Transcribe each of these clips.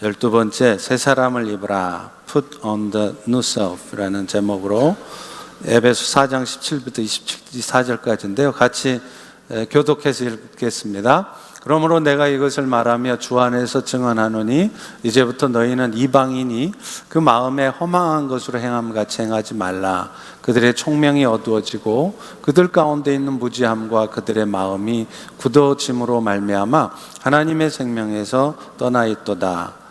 12번째 새 사람을 입으라 Put on the new self라는 제목으로 에베소 4장 17부터 24절까지인데요. 같이 교독해서 읽겠습니다. 그러므로 내가 이것을 말하며 주 안에서 증언하노니 이제부터 너희는 이방인이 그 마음에 허망한 것으로 행함같이 행하지 말라. 그들의 총명이 어두워지고 그들 가운데 있는 무지함과 그들의 마음이 굳어짐으로 말미암아 하나님의 생명에서 떠나 있도다.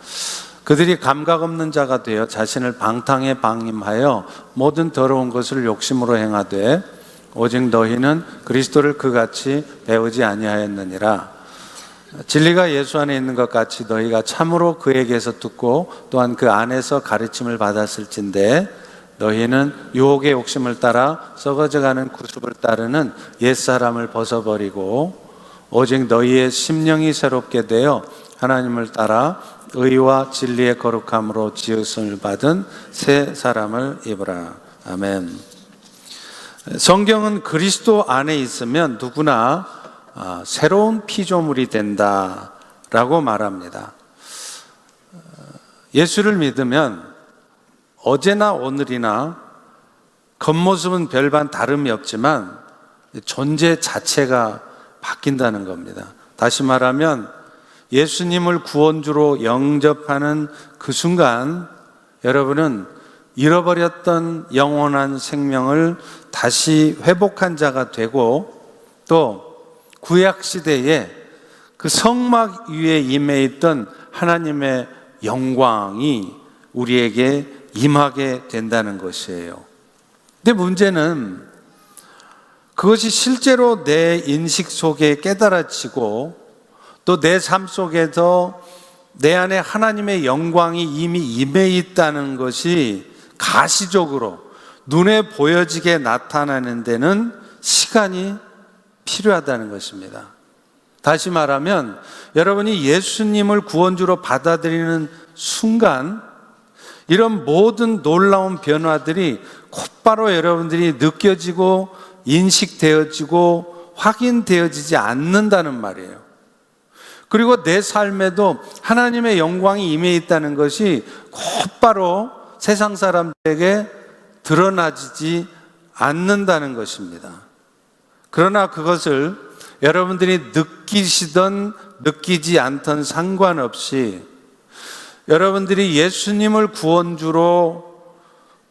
그들이 감각 없는 자가 되어 자신을 방탕에 방임하여 모든 더러운 것을 욕심으로 행하되 오직 너희는 그리스도를 그같이 배우지 아니하였느니라. 진리가 예수 안에 있는 것 같이 너희가 참으로 그에게서 듣고 또한 그 안에서 가르침을 받았을진데 너희는 유혹의 욕심을 따라 썩어져가는 구습을 따르는 옛사람을 벗어버리고 오직 너희의 심령이 새롭게 되어 하나님을 따라 의와 진리의 거룩함으로 지으심을 받은 새 사람을 입으라. 아멘. 성경은 그리스도 안에 있으면 누구나 새로운 피조물이 된다라고 말합니다. 예수를 믿으면 어제나 오늘이나 겉모습은 별반 다름이 없지만 존재 자체가 바뀐다는 겁니다. 다시 말하면 예수님을 구원주로 영접하는 그 순간 여러분은 잃어버렸던 영원한 생명을 다시 회복한 자가 되고 또 구약시대에 그 성막 위에 임해 있던 하나님의 영광이 우리에게 임하게 된다는 것이에요. 근데 문제는 그것이 실제로 내 인식 속에 깨달아지고 또 내 삶 속에서 내 안에 하나님의 영광이 이미 임해 있다는 것이 가시적으로 눈에 보여지게 나타나는 데는 시간이 필요하다는 것입니다. 다시 말하면 여러분이 예수님을 구원주로 받아들이는 순간 이런 모든 놀라운 변화들이 곧바로 여러분들이 느껴지고 인식되어지고 확인되어지지 않는다는 말이에요. 그리고 내 삶에도 하나님의 영광이 임해 있다는 것이 곧바로 세상 사람들에게 드러나지 않는다는 것입니다. 그러나 그것을 여러분들이 느끼시든 느끼지 않든 상관없이 여러분들이 예수님을 구원주로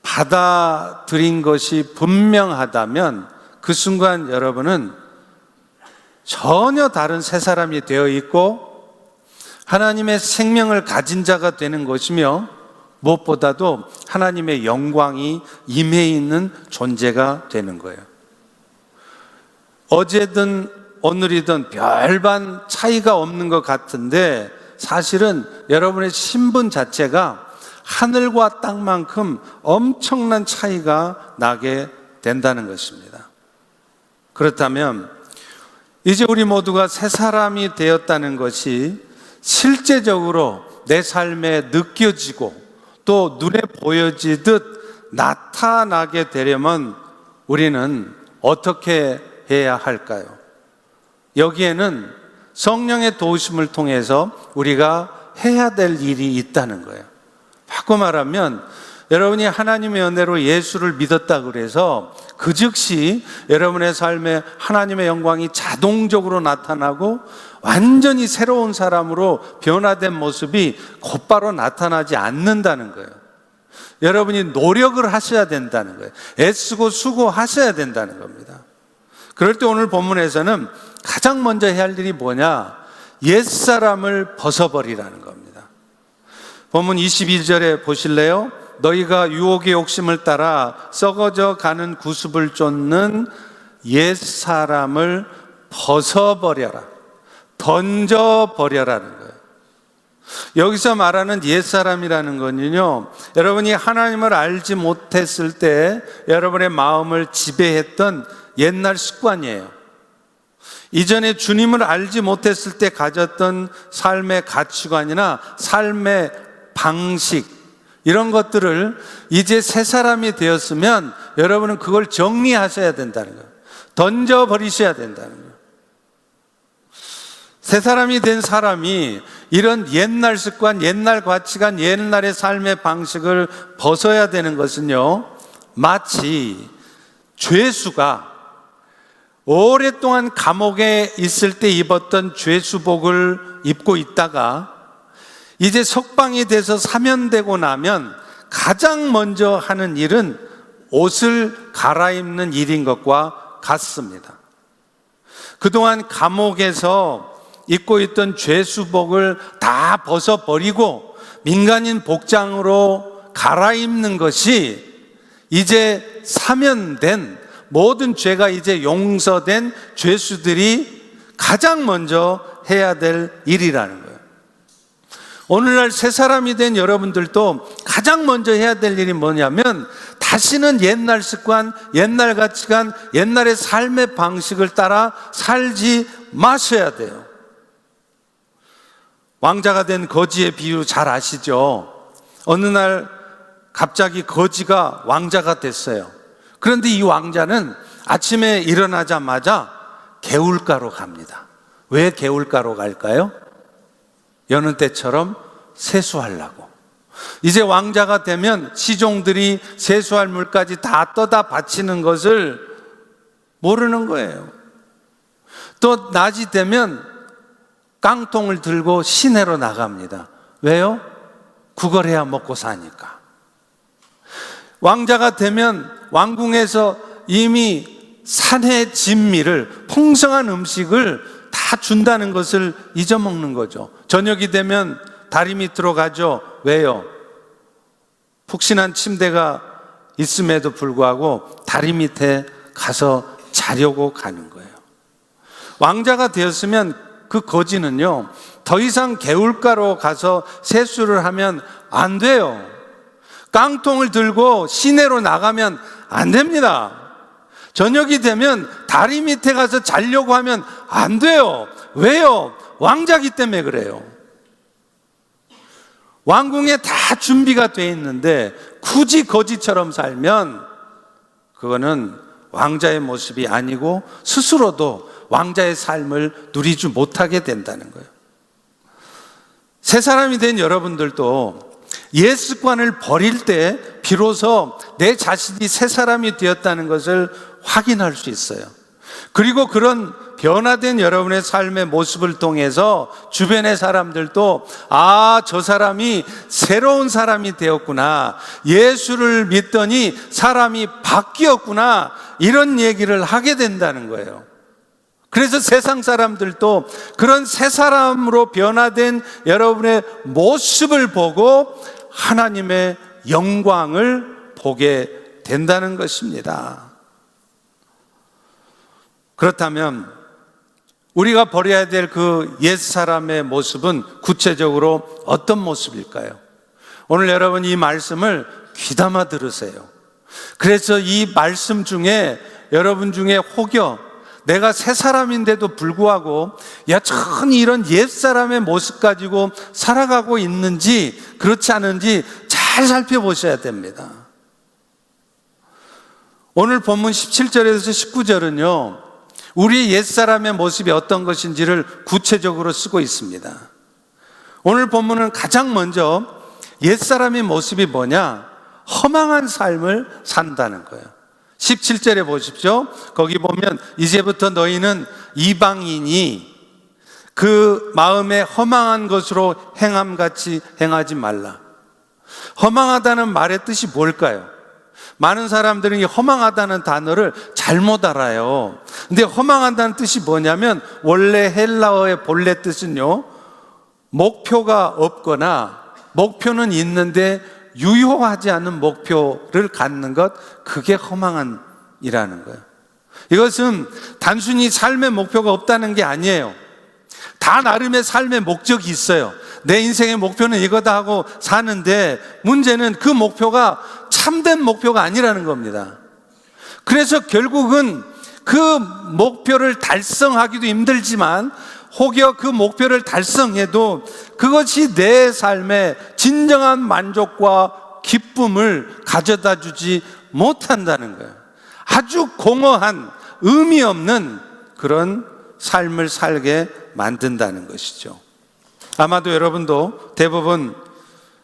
받아들인 것이 분명하다면 그 순간 여러분은 전혀 다른 새 사람이 되어 있고 하나님의 생명을 가진 자가 되는 것이며 무엇보다도 하나님의 영광이 임해 있는 존재가 되는 거예요. 어제든 오늘이든 별반 차이가 없는 것 같은데 사실은 여러분의 신분 자체가 하늘과 땅만큼 엄청난 차이가 나게 된다는 것입니다. 그렇다면 이제 우리 모두가 새 사람이 되었다는 것이 실제적으로 내 삶에 느껴지고 또 눈에 보여지듯 나타나게 되려면 우리는 어떻게 해야 할까요? 여기에는 성령의 도우심을 통해서 우리가 해야 될 일이 있다는 거예요. 바꿔 말하면 여러분이 하나님의 은혜로 예수를 믿었다 그래서 그 즉시 여러분의 삶에 하나님의 영광이 자동적으로 나타나고 완전히 새로운 사람으로 변화된 모습이 곧바로 나타나지 않는다는 거예요. 여러분이 노력을 하셔야 된다는 거예요. 애쓰고 수고하셔야 된다는 겁니다. 그럴 때 오늘 본문에서는 가장 먼저 해야 할 일이 뭐냐? 옛사람을 벗어버리라는 겁니다. 본문 22절에 보실래요? 너희가 유혹의 욕심을 따라 썩어져 가는 구습을 쫓는 옛사람을 벗어버려라. 던져버려라는 거예요. 여기서 말하는 옛사람이라는 건요, 여러분이 하나님을 알지 못했을 때 여러분의 마음을 지배했던 옛날 습관이에요. 이전에 주님을 알지 못했을 때 가졌던 삶의 가치관이나 삶의 방식, 이런 것들을 이제 새 사람이 되었으면 여러분은 그걸 정리하셔야 된다는 거예요. 던져버리셔야 된다는 거예요. 새 사람이 된 사람이 이런 옛날 습관, 옛날 가치관, 옛날의 삶의 방식을 벗어야 되는 것은요, 마치 죄수가 오랫동안 감옥에 있을 때 입었던 죄수복을 입고 있다가 이제 석방이 돼서 사면되고 나면 가장 먼저 하는 일은 옷을 갈아입는 일인 것과 같습니다. 그동안 감옥에서 입고 있던 죄수복을 다 벗어버리고 민간인 복장으로 갈아입는 것이 이제 사면된, 모든 죄가 이제 용서된 죄수들이 가장 먼저 해야 될 일이라는 거예요. 오늘날 새 사람이 된 여러분들도 가장 먼저 해야 될 일이 뭐냐면 다시는 옛날 습관, 옛날 가치관, 옛날의 삶의 방식을 따라 살지 마셔야 돼요. 왕자가 된 거지의 비유 잘 아시죠? 어느 날 갑자기 거지가 왕자가 됐어요. 그런데 이 왕자는 아침에 일어나자마자 개울가로 갑니다. 왜 개울가로 갈까요? 여느 때처럼 세수하려고. 이제 왕자가 되면 시종들이 세수할 물까지 다 떠다 바치는 것을 모르는 거예요. 또 낮이 되면 깡통을 들고 시내로 나갑니다. 왜요? 그걸 해야 먹고 사니까. 왕자가 되면 왕궁에서 이미 산의 진미를, 풍성한 음식을 다 준다는 것을 잊어먹는 거죠. 저녁이 되면 다리 밑으로 가죠. 왜요? 푹신한 침대가 있음에도 불구하고 다리 밑에 가서 자려고 가는 거예요. 왕자가 되었으면 그 거지는요, 더 이상 개울가로 가서 세수를 하면 안 돼요. 깡통을 들고 시내로 나가면 안 됩니다. 저녁이 되면 다리 밑에 가서 자려고 하면 안 돼요. 왜요? 왕자기 때문에 그래요. 왕궁에 다 준비가 돼 있는데 굳이 거지처럼 살면 그거는 왕자의 모습이 아니고 스스로도 왕자의 삶을 누리지 못하게 된다는 거예요. 새 사람이 된 여러분들도 옛 습관을 버릴 때 비로소 내 자신이 새 사람이 되었다는 것을 확인할 수 있어요. 그리고 그런 변화된 여러분의 삶의 모습을 통해서 주변의 사람들도 저 사람이 새로운 사람이 되었구나, 예수를 믿더니 사람이 바뀌었구나, 이런 얘기를 하게 된다는 거예요. 그래서 세상 사람들도 그런 새 사람으로 변화된 여러분의 모습을 보고 하나님의 영광을 보게 된다는 것입니다. 그렇다면 우리가 버려야 될 그 옛사람의 모습은 구체적으로 어떤 모습일까요? 오늘 여러분 이 말씀을 귀담아 들으세요. 그래서 이 말씀 중에 여러분 중에 혹여 내가 새 사람인데도 불구하고 여전히 이런 옛사람의 모습 가지고 살아가고 있는지 그렇지 않은지 잘 살펴보셔야 됩니다. 오늘 본문 17절에서 19절은요, 우리의 옛사람의 모습이 어떤 것인지를 구체적으로 쓰고 있습니다. 오늘 본문은 가장 먼저 옛사람의 모습이 뭐냐? 허망한 삶을 산다는 거예요. 17절에 보십시오. 거기 보면 이제부터 너희는 이방인이 그 마음에 허망한 것으로 행함같이 행하지 말라. 허망하다는 말의 뜻이 뭘까요? 많은 사람들은 이 허망하다는 단어를 잘못 알아요. 근데 허망하다는 뜻이 뭐냐면 원래 헬라어의 본래 뜻은요, 목표가 없거나 목표는 있는데 유효하지 않은 목표를 갖는 것, 그게 허망한이라는 거예요. 이것은 단순히 삶의 목표가 없다는 게 아니에요. 다 나름의 삶의 목적이 있어요. 내 인생의 목표는 이거다 하고 사는데 문제는 그 목표가 참된 목표가 아니라는 겁니다. 그래서 결국은 그 목표를 달성하기도 힘들지만 혹여 그 목표를 달성해도 그것이 내 삶에 진정한 만족과 기쁨을 가져다 주지 못한다는 거예요. 아주 공허한 의미 없는 그런 삶을 살게 만든다는 것이죠. 아마도 여러분도 대부분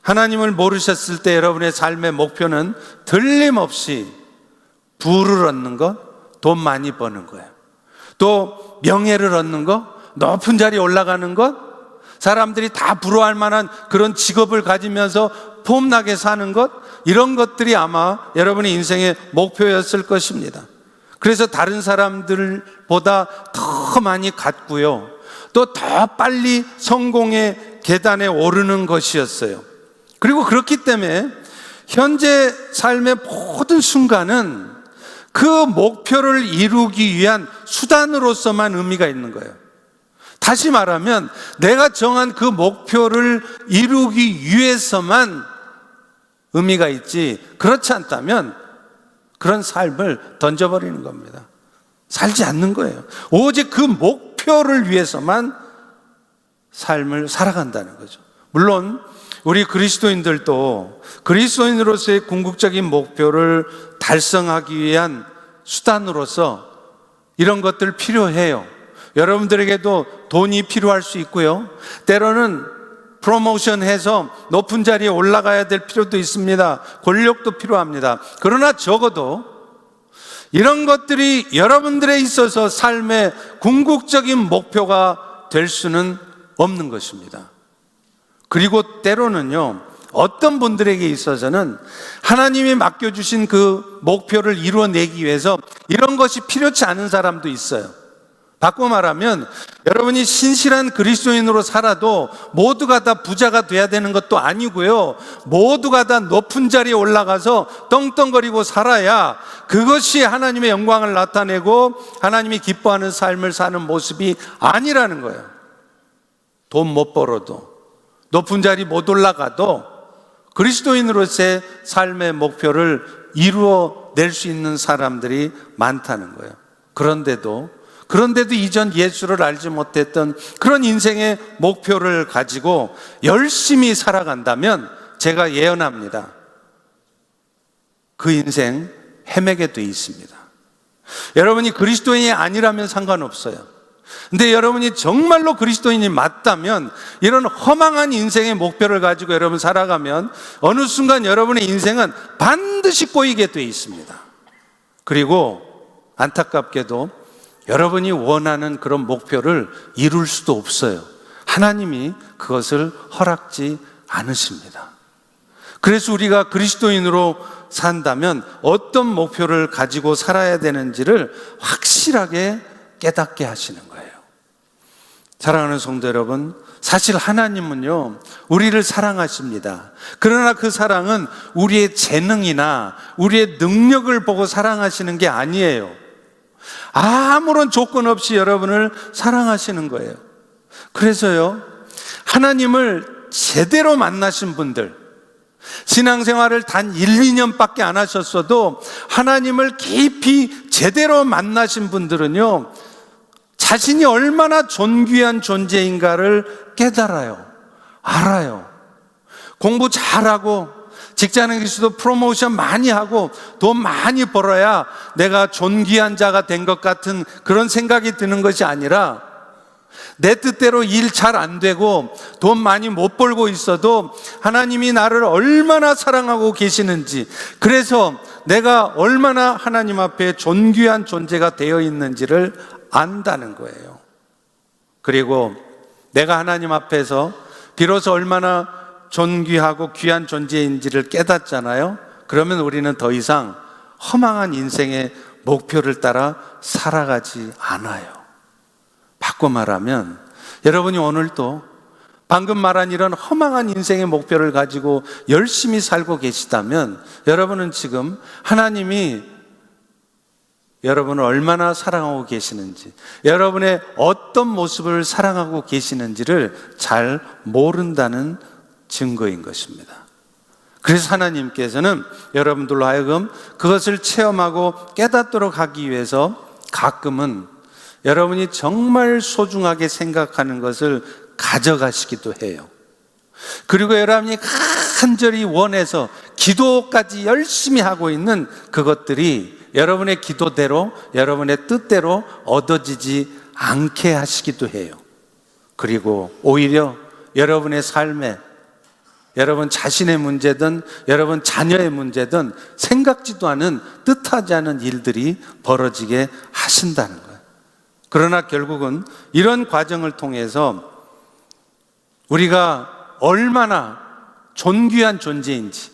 하나님을 모르셨을 때 여러분의 삶의 목표는 틀림없이 부를 얻는 것, 돈 많이 버는 거예요. 또 명예를 얻는 것, 높은 자리에 올라가는 것, 사람들이 다 부러워할 만한 그런 직업을 가지면서 폼나게 사는 것, 이런 것들이 아마 여러분의 인생의 목표였을 것입니다. 그래서 다른 사람들보다 더 많이 갖고요, 또 더 빨리 성공의 계단에 오르는 것이었어요. 그리고 그렇기 때문에 현재 삶의 모든 순간은 그 목표를 이루기 위한 수단으로서만 의미가 있는 거예요. 다시 말하면 내가 정한 그 목표를 이루기 위해서만 의미가 있지, 그렇지 않다면 그런 삶을 던져버리는 겁니다. 살지 않는 거예요. 오직 그 목표를 위해서만 삶을 살아간다는 거죠. 물론 우리 그리스도인들도 그리스도인으로서의 궁극적인 목표를 달성하기 위한 수단으로서 이런 것들 필요해요. 여러분들에게도 돈이 필요할 수 있고요, 때로는 프로모션해서 높은 자리에 올라가야 될 필요도 있습니다. 권력도 필요합니다. 그러나 적어도 이런 것들이 여러분들에 있어서 삶의 궁극적인 목표가 될 수는 없는 것입니다. 그리고 때로는요, 어떤 분들에게 있어서는 하나님이 맡겨주신 그 목표를 이루어내기 위해서 이런 것이 필요치 않은 사람도 있어요. 바꿔 말하면 여러분이 신실한 그리스도인으로 살아도 모두가 다 부자가 돼야 되는 것도 아니고요, 모두가 다 높은 자리에 올라가서 떵떵거리고 살아야 그것이 하나님의 영광을 나타내고 하나님이 기뻐하는 삶을 사는 모습이 아니라는 거예요. 돈 못 벌어도, 높은 자리 못 올라가도 그리스도인으로서의 삶의 목표를 이루어낼 수 있는 사람들이 많다는 거예요. 그런데도 이전 예수를 알지 못했던 그런 인생의 목표를 가지고 열심히 살아간다면 제가 예언합니다, 그 인생 헤매게 돼 있습니다. 여러분이 그리스도인이 아니라면 상관없어요. 근데 여러분이 정말로 그리스도인이 맞다면 이런 허망한 인생의 목표를 가지고 여러분 살아가면 어느 순간 여러분의 인생은 반드시 꼬이게 돼 있습니다. 그리고 안타깝게도 여러분이 원하는 그런 목표를 이룰 수도 없어요. 하나님이 그것을 허락지 않으십니다. 그래서 우리가 그리스도인으로 산다면 어떤 목표를 가지고 살아야 되는지를 확실하게 깨닫게 하시는 거예요. 사랑하는 성도 여러분, 사실 하나님은요, 우리를 사랑하십니다. 그러나 그 사랑은 우리의 재능이나 우리의 능력을 보고 사랑하시는 게 아니에요. 아무런 조건 없이 여러분을 사랑하시는 거예요. 그래서요, 하나님을 제대로 만나신 분들, 신앙생활을 단 1, 2년밖에 안 하셨어도 하나님을 깊이 제대로 만나신 분들은요, 자신이 얼마나 존귀한 존재인가를 깨달아요. 알아요. 공부 잘하고 직장에서도 프로모션 많이 하고 돈 많이 벌어야 내가 존귀한 자가 된 것 같은 그런 생각이 드는 것이 아니라, 내 뜻대로 일 잘 안 되고 돈 많이 못 벌고 있어도 하나님이 나를 얼마나 사랑하고 계시는지, 그래서 내가 얼마나 하나님 앞에 존귀한 존재가 되어 있는지를 안다는 거예요. 그리고 내가 하나님 앞에서 비로소 얼마나 존귀하고 귀한 존재인지를 깨닫잖아요. 그러면 우리는 더 이상 허망한 인생의 목표를 따라 살아가지 않아요. 바꿔 말하면 여러분이 오늘도 방금 말한 이런 허망한 인생의 목표를 가지고 열심히 살고 계시다면 여러분은 지금 하나님이 여러분을 얼마나 사랑하고 계시는지, 여러분의 어떤 모습을 사랑하고 계시는지를 잘 모른다는 증거인 것입니다. 그래서 하나님께서는 여러분들로 하여금 그것을 체험하고 깨닫도록 하기 위해서 가끔은 여러분이 정말 소중하게 생각하는 것을 가져가시기도 해요. 그리고 여러분이 간절히 원해서 기도까지 열심히 하고 있는 그것들이 여러분의 기도대로, 여러분의 뜻대로 얻어지지 않게 하시기도 해요. 그리고 오히려 여러분의 삶에, 여러분 자신의 문제든 여러분 자녀의 문제든 생각지도 않은, 뜻하지 않은 일들이 벌어지게 하신다는 거예요. 그러나 결국은 이런 과정을 통해서 우리가 얼마나 존귀한 존재인지,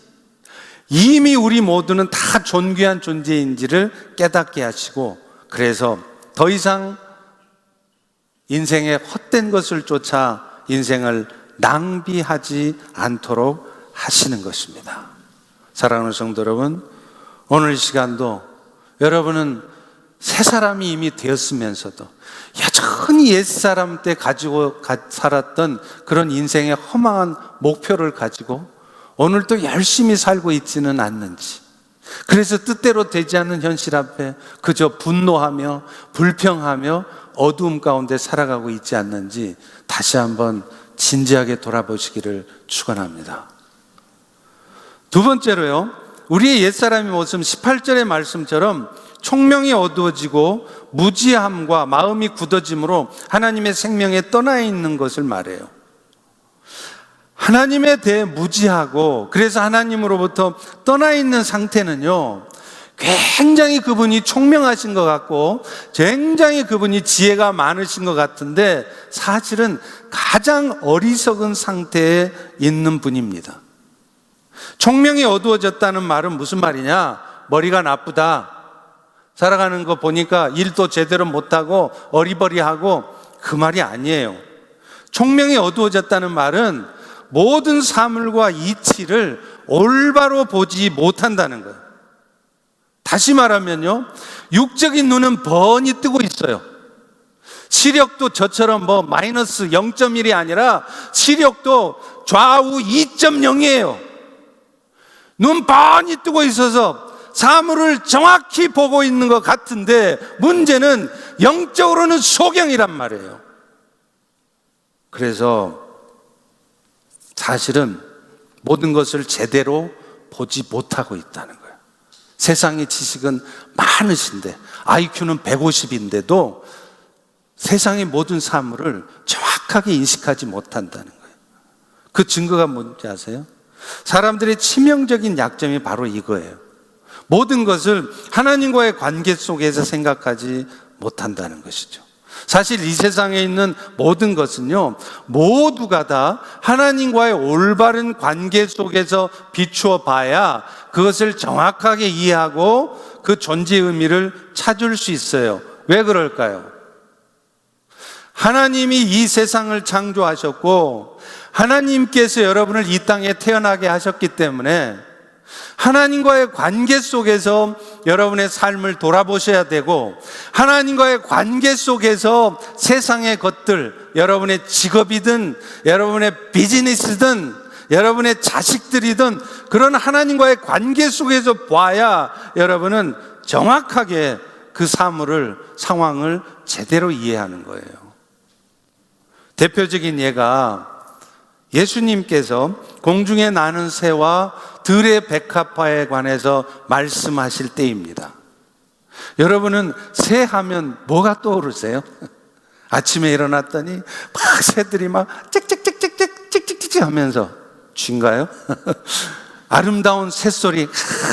이미 우리 모두는 다 존귀한 존재인지를 깨닫게 하시고, 그래서 더 이상 인생의 헛된 것을 쫓아 인생을 낭비하지 않도록 하시는 것입니다. 사랑하는 성도 여러분, 오늘 시간도 여러분은 새 사람이 이미 되었으면서도 여전히 옛사람 때 가지고 살았던 그런 인생의 허망한 목표를 가지고 오늘도 열심히 살고 있지는 않는지, 그래서 뜻대로 되지 않는 현실 앞에 그저 분노하며 불평하며 어두움 가운데 살아가고 있지 않는지 다시 한번 진지하게 돌아보시기를 축원합니다. 두 번째로요, 우리의 옛사람의 모습 18절의 말씀처럼 총명이 어두워지고 무지함과 마음이 굳어짐으로 하나님의 생명에 떠나 있는 것을 말해요. 하나님에 대해 무지하고 그래서 하나님으로부터 떠나 있는 상태는요, 굉장히 그분이 총명하신 것 같고 굉장히 그분이 지혜가 많으신 것 같은데 사실은 가장 어리석은 상태에 있는 분입니다. 총명이 어두워졌다는 말은 무슨 말이냐? 머리가 나쁘다, 살아가는 거 보니까 일도 제대로 못하고 어리버리하고, 그 말이 아니에요. 총명이 어두워졌다는 말은 모든 사물과 이치를 올바로 보지 못한다는 거예요. 다시 말하면요, 육적인 눈은 뻔히 뜨고 있어요. 시력도 저처럼 마이너스 0.1이 아니라 시력도 좌우 2.0이에요. 눈 뻔히 뜨고 있어서 사물을 정확히 보고 있는 것 같은데 문제는 영적으로는 소경이란 말이에요. 그래서 사실은 모든 것을 제대로 보지 못하고 있다는 거예요. 세상의 지식은 많으신데 IQ는 150인데도 세상의 모든 사물을 정확하게 인식하지 못한다는 거예요. 그 증거가 뭔지 아세요? 사람들의 치명적인 약점이 바로 이거예요. 모든 것을 하나님과의 관계 속에서 생각하지 못한다는 것이죠. 사실 이 세상에 있는 모든 것은요, 모두가 다 하나님과의 올바른 관계 속에서 비추어 봐야 그것을 정확하게 이해하고 그 존재의 의미를 찾을 수 있어요. 왜 그럴까요? 하나님이 이 세상을 창조하셨고 하나님께서 여러분을 이 땅에 태어나게 하셨기 때문에 하나님과의 관계 속에서 여러분의 삶을 돌아보셔야 되고, 하나님과의 관계 속에서 세상의 것들, 여러분의 직업이든 여러분의 비즈니스든 여러분의 자식들이든 그런 하나님과의 관계 속에서 봐야 여러분은 정확하게 그 사물을, 상황을 제대로 이해하는 거예요. 대표적인 예가 예수님께서 공중에 나는 새와 들의 백합화에 관해서 말씀하실 때입니다. 여러분은 새 하면 뭐가 떠오르세요? 아침에 일어났더니 막 새들이 막 찍찍찍찍찍찍찍찍 하면서 쥐인가요? 아름다운 새소리,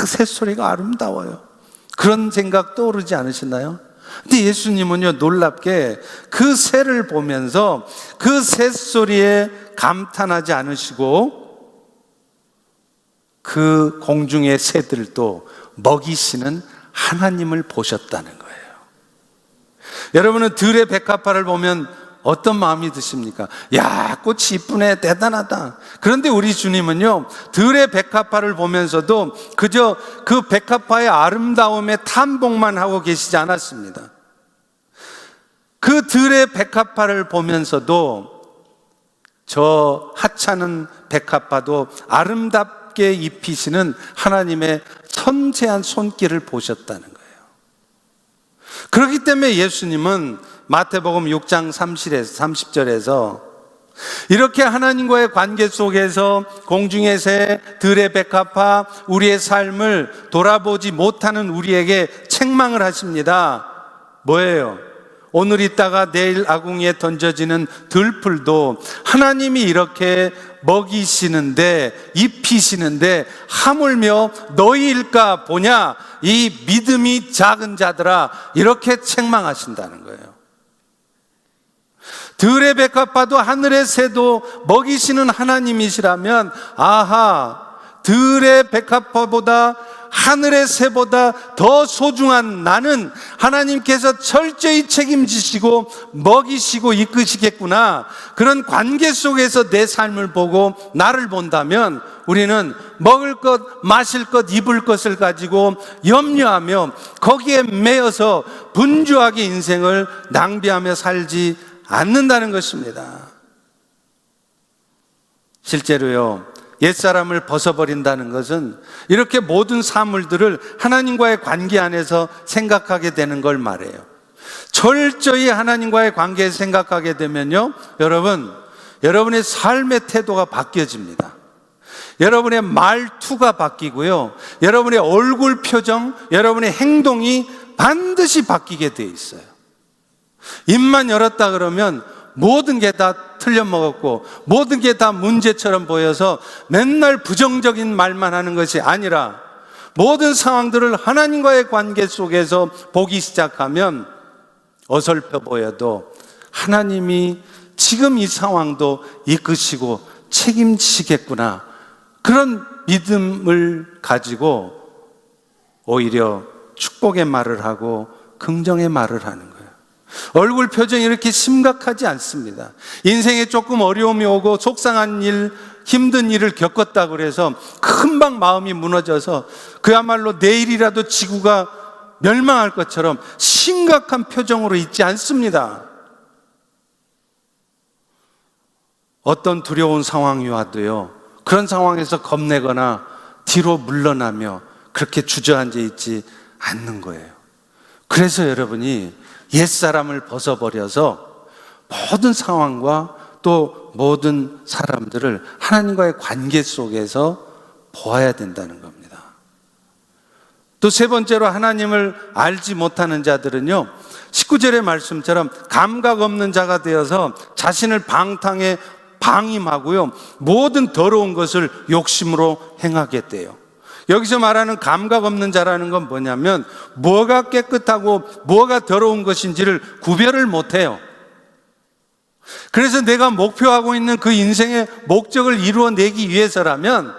새소리가 아름다워요. 그런 생각 떠오르지 않으시나요? 근데 예수님은요, 놀랍게 그 새를 보면서 그 새소리에 감탄하지 않으시고 그 공중의 새들도 먹이시는 하나님을 보셨다는 거예요. 여러분은 들의 백합화를 보면 어떤 마음이 드십니까? 야, 꽃이 이쁘네, 대단하다. 그런데 우리 주님은요, 들의 백합화를 보면서도 그저 그 백합화의 아름다움에 탐복만 하고 계시지 않았습니다. 그 들의 백합화를 보면서도 저 하찮은 백합화도 아름답게 입히시는 하나님의 섬세한 손길을 보셨다는 거예요. 그렇기 때문에 예수님은 마태복음 6장 30절에서 이렇게 하나님과의 관계 속에서 공중의 새, 들의 백합화, 우리의 삶을 돌아보지 못하는 우리에게 책망을 하십니다. 뭐예요? 오늘 있다가 내일 아궁이에 던져지는 들풀도 하나님이 이렇게 먹이시는데, 입히시는데 하물며 너희일까 보냐, 이 믿음이 작은 자들아, 이렇게 책망하신다는 거예요. 들의 백합화도 하늘의 새도 먹이시는 하나님이시라면, 아하, 들의 백합화보다 하늘의 새보다 더 소중한 나는 하나님께서 철저히 책임지시고 먹이시고 이끄시겠구나, 그런 관계 속에서 내 삶을 보고 나를 본다면 우리는 먹을 것, 마실 것, 입을 것을 가지고 염려하며 거기에 매여서 분주하게 인생을 낭비하며 살지 않는다는 것입니다. 실제로요, 옛사람을 벗어버린다는 것은 이렇게 모든 사물들을 하나님과의 관계 안에서 생각하게 되는 걸 말해요. 철저히 하나님과의 관계에 생각하게 되면요, 여러분의 삶의 태도가 바뀌어집니다. 여러분의 말투가 바뀌고요, 여러분의 얼굴 표정, 여러분의 행동이 반드시 바뀌게 돼 있어요. 입만 열었다 그러면 모든 게 다 틀려먹었고 모든 게 다 문제처럼 보여서 맨날 부정적인 말만 하는 것이 아니라 모든 상황들을 하나님과의 관계 속에서 보기 시작하면 어설퍼 보여도 하나님이 지금 이 상황도 이끄시고 책임지시겠구나, 그런 믿음을 가지고 오히려 축복의 말을 하고 긍정의 말을 하는 거예요. 얼굴 표정이 이렇게 심각하지 않습니다. 인생에 조금 어려움이 오고 속상한 일, 힘든 일을 겪었다고 그래서 금방 마음이 무너져서 그야말로 내일이라도 지구가 멸망할 것처럼 심각한 표정으로 있지 않습니다. 어떤 두려운 상황이 와도요, 그런 상황에서 겁내거나 뒤로 물러나며 그렇게 주저앉아 있지 않는 거예요. 그래서 여러분이 옛사람을 벗어버려서 모든 상황과 또 모든 사람들을 하나님과의 관계 속에서 보아야 된다는 겁니다. 또 세 번째로, 하나님을 알지 못하는 자들은요, 19절의 말씀처럼 감각 없는 자가 되어서 자신을 방탕에 방임하고요, 모든 더러운 것을 욕심으로 행하게 돼요. 여기서 말하는 감각 없는 자라는 건 뭐냐면 뭐가 깨끗하고 뭐가 더러운 것인지를 구별을 못해요. 그래서 내가 목표하고 있는 그 인생의 목적을 이루어내기 위해서라면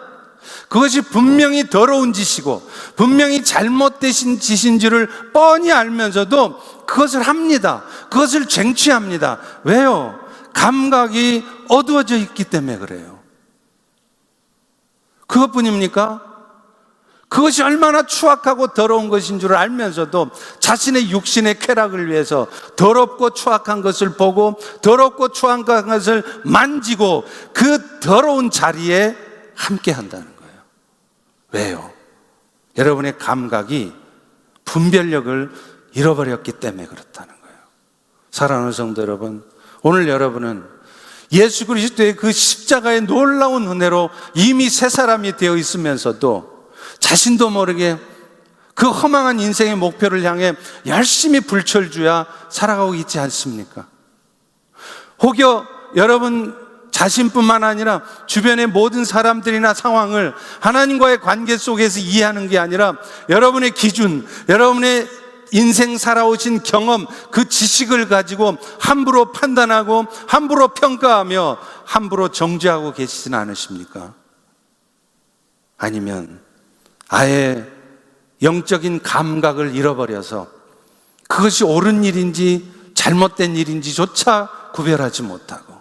그것이 분명히 더러운 짓이고 분명히 잘못되신 짓인 줄을 뻔히 알면서도 그것을 합니다. 그것을 쟁취합니다. 왜요? 감각이 어두워져 있기 때문에 그래요. 그것뿐입니까? 그것이 얼마나 추악하고 더러운 것인 줄 알면서도 자신의 육신의 쾌락을 위해서 더럽고 추악한 것을 보고 더럽고 추악한 것을 만지고 그 더러운 자리에 함께 한다는 거예요. 왜요? 여러분의 감각이 분별력을 잃어버렸기 때문에 그렇다는 거예요. 사랑하는 성도 여러분, 오늘 여러분은 예수 그리스도의 그 십자가의 놀라운 은혜로 이미 새 사람이 되어 있으면서도 자신도 모르게 그 허망한 인생의 목표를 향해 열심히 불철주야 살아가고 있지 않습니까? 혹여 여러분 자신뿐만 아니라 주변의 모든 사람들이나 상황을 하나님과의 관계 속에서 이해하는 게 아니라 여러분의 기준, 여러분의 인생 살아오신 경험, 그 지식을 가지고 함부로 판단하고 함부로 평가하며 함부로 정죄하고 계시지는 않으십니까? 아니면 아예 영적인 감각을 잃어버려서 그것이 옳은 일인지 잘못된 일인지조차 구별하지 못하고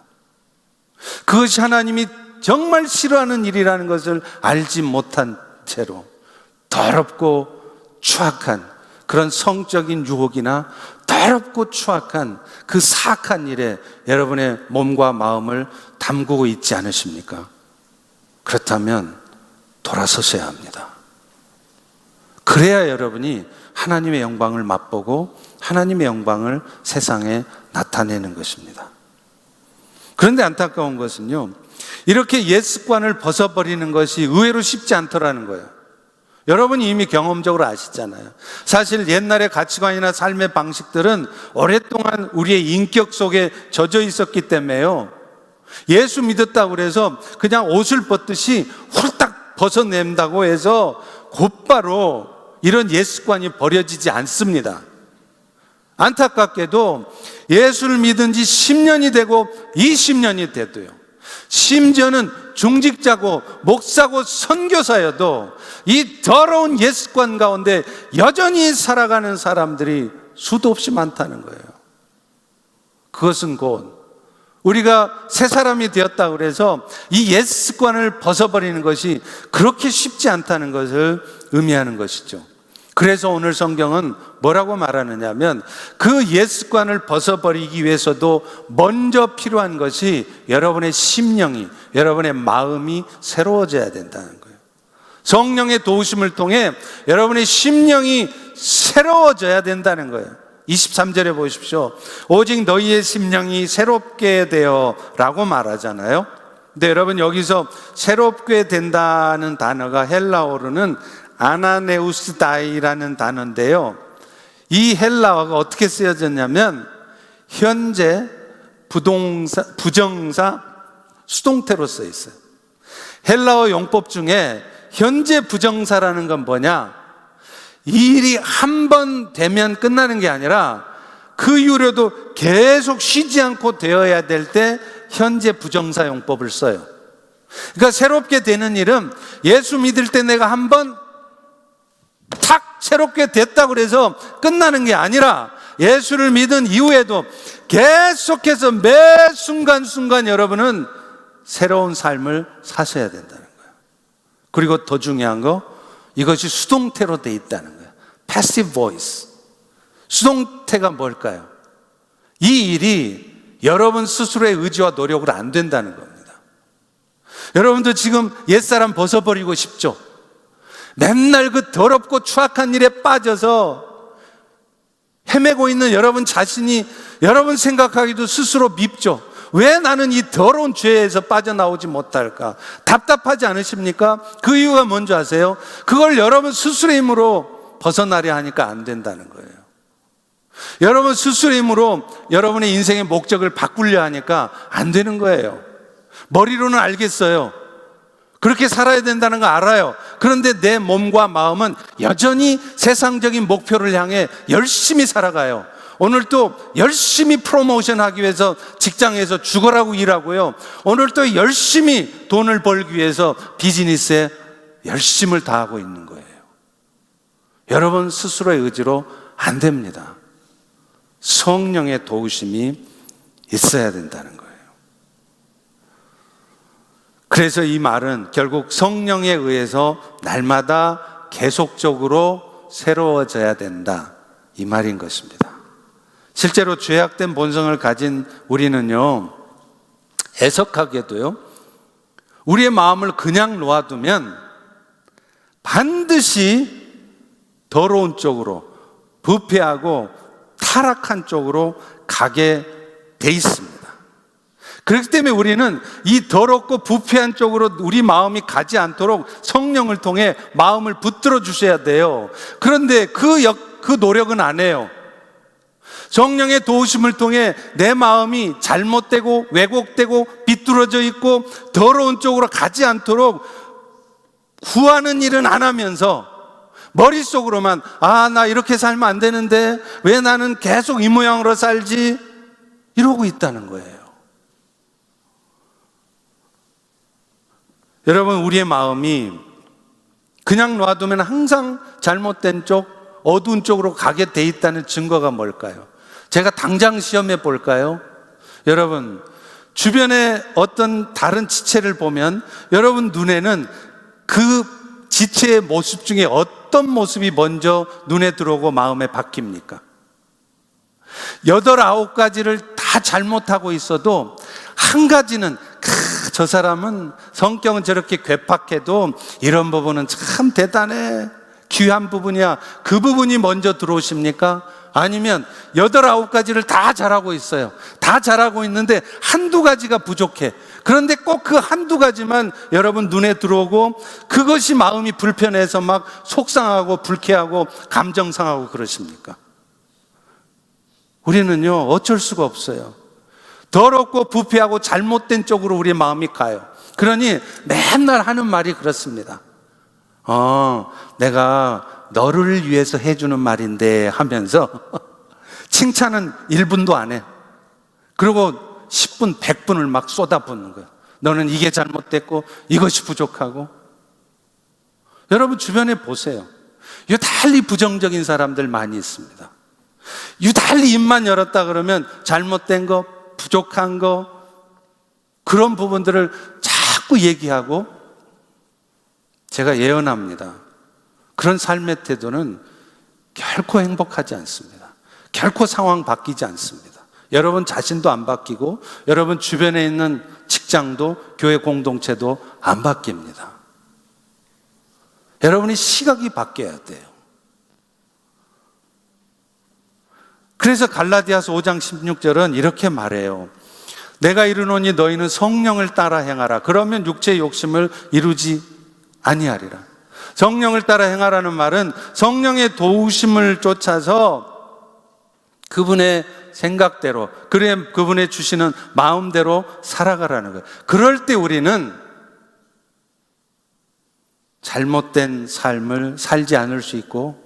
그것이 하나님이 정말 싫어하는 일이라는 것을 알지 못한 채로 더럽고 추악한 그런 성적인 유혹이나 더럽고 추악한 그 사악한 일에 여러분의 몸과 마음을 담그고 있지 않으십니까? 그렇다면 돌아서셔야 합니다. 그래야 여러분이 하나님의 영광을 맛보고 하나님의 영광을 세상에 나타내는 것입니다. 그런데 안타까운 것은요, 이렇게 옛 습관을 벗어버리는 것이 의외로 쉽지 않더라는 거예요. 여러분이 이미 경험적으로 아시잖아요. 사실 옛날의 가치관이나 삶의 방식들은 오랫동안 우리의 인격 속에 젖어 있었기 때문에요. 예수 믿었다고 그래서 그냥 옷을 벗듯이 홀딱 벗어낸다고 해서 곧바로 이런 옛습관이 버려지지 않습니다. 안타깝게도 예수를 믿은 지 10년이 되고 20년이 돼도요, 심지어는 중직자고 목사고 선교사여도 이 더러운 옛습관 가운데 여전히 살아가는 사람들이 수도 없이 많다는 거예요. 그것은 곧 우리가 새 사람이 되었다고 해서 이 옛습관을 벗어버리는 것이 그렇게 쉽지 않다는 것을 의미하는 것이죠. 그래서 오늘 성경은 뭐라고 말하느냐 하면 그 옛습관을 벗어버리기 위해서도 먼저 필요한 것이 여러분의 심령이, 여러분의 마음이 새로워져야 된다는 거예요. 성령의 도우심을 통해 여러분의 심령이 새로워져야 된다는 거예요. 23절에 보십시오. 오직 너희의 심령이 새롭게 되어 라고 말하잖아요. 근데 여러분, 여기서 새롭게 된다는 단어가 헬라어로는 아나네우스다이라는 단어인데요, 이 헬라어가 어떻게 쓰여졌냐면 현재 부정사 수동태로 써 있어요. 헬라어 용법 중에 현재 부정사라는 건 뭐냐, 이 일이 한 번 되면 끝나는 게 아니라 그 이후로도 계속 쉬지 않고 되어야 될 때 현재 부정사 용법을 써요. 그러니까 새롭게 되는 일은 예수 믿을 때 내가 한 번 탁 새롭게 됐다고 해서 끝나는 게 아니라 예수를 믿은 이후에도 계속해서 매 순간순간 여러분은 새로운 삶을 사셔야 된다는 거예요. 그리고 더 중요한 거, 이것이 수동태로 돼 있다는 거예요. Passive voice. 수동태가 뭘까요? 이 일이 여러분 스스로의 의지와 노력으로 안 된다는 겁니다. 여러분도 지금 옛사람 벗어버리고 싶죠? 맨날 그 더럽고 추악한 일에 빠져서 헤매고 있는 여러분 자신이 여러분 생각하기도 스스로 밉죠. 왜 나는 이 더러운 죄에서 빠져나오지 못할까? 답답하지 않으십니까? 그 이유가 뭔지 아세요? 그걸 여러분 스스로의 힘으로 벗어나려 하니까 안 된다는 거예요. 여러분 스스로의 힘으로 여러분의 인생의 목적을 바꾸려 하니까 안 되는 거예요. 머리로는 알겠어요. 그렇게 살아야 된다는 거 알아요. 그런데 내 몸과 마음은 여전히 세상적인 목표를 향해 열심히 살아가요. 오늘 또 열심히 프로모션 하기 위해서 직장에서 죽어라고 일하고요, 오늘 또 열심히 돈을 벌기 위해서 비즈니스에 열심을 다하고 있는 거예요. 여러분 스스로의 의지로 안 됩니다. 성령의 도우심이 있어야 된다는 거예요. 그래서 이 말은 결국 성령에 의해서 날마다 계속적으로 새로워져야 된다, 이 말인 것입니다. 실제로 죄악된 본성을 가진 우리는요, 애석하게도요, 우리의 마음을 그냥 놓아두면 반드시 더러운 쪽으로, 부패하고 타락한 쪽으로 가게 돼 있습니다. 그렇기 때문에 우리는 이 더럽고 부패한 쪽으로 우리 마음이 가지 않도록 성령을 통해 마음을 붙들어 주셔야 돼요. 그런데 그 노력은 안 해요. 성령의 도우심을 통해 내 마음이 잘못되고 왜곡되고 비뚤어져 있고 더러운 쪽으로 가지 않도록 구하는 일은 안 하면서 머릿속으로만 나 이렇게 살면 안 되는데 왜 나는 계속 이 모양으로 살지, 이러고 있다는 거예요. 여러분, 우리의 마음이 그냥 놔두면 항상 잘못된 쪽, 어두운 쪽으로 가게 돼 있다는 증거가 뭘까요? 제가 당장 시험해 볼까요? 여러분, 주변에 어떤 다른 지체를 보면 여러분 눈에는 그 지체의 모습 중에 어떤 모습이 먼저 눈에 들어오고 마음에 박힙니까? 8, 9가지를 다 잘못하고 있어도 한 가지는, 저 사람은 성격은 저렇게 괴팍해도 이런 부분은 참 대단해, 귀한 부분이야, 그 부분이 먼저 들어오십니까? 아니면 8, 9가지를 다 잘하고 있어요. 다 잘하고 있는데 한두 가지가 부족해. 그런데 꼭 그 한두 가지만 여러분 눈에 들어오고 그것이 마음이 불편해서 막 속상하고 불쾌하고 감정 상하고 그러십니까? 우리는요, 어쩔 수가 없어요. 더럽고 부패하고 잘못된 쪽으로 우리의 마음이 가요. 그러니 맨날 하는 말이 그렇습니다. 내가 너를 위해서 해주는 말인데 하면서 칭찬은 1분도 안 해. 그리고 10분, 100분을 막 쏟아붓는 거예요. 너는 이게 잘못됐고 이것이 부족하고. 여러분 주변에 보세요. 유달리 부정적인 사람들 많이 있습니다. 유달리 입만 열었다 그러면 잘못된 거, 부족한 거, 그런 부분들을 자꾸 얘기하고. 제가 예언합니다. 그런 삶의 태도는 결코 행복하지 않습니다. 결코 상황 바뀌지 않습니다. 여러분 자신도 안 바뀌고 여러분 주변에 있는 직장도 교회 공동체도 안 바뀝니다. 여러분이 시각이 바뀌어야 돼요. 그래서 갈라디아서 5장 16절은 이렇게 말해요. 내가 이르노니 너희는 성령을 따라 행하라. 그러면 육체의 욕심을 이루지 아니하리라. 성령을 따라 행하라는 말은 성령의 도우심을 쫓아서 그분의 생각대로, 그분의 주시는 마음대로 살아가라는 거예요. 그럴 때 우리는 잘못된 삶을 살지 않을 수 있고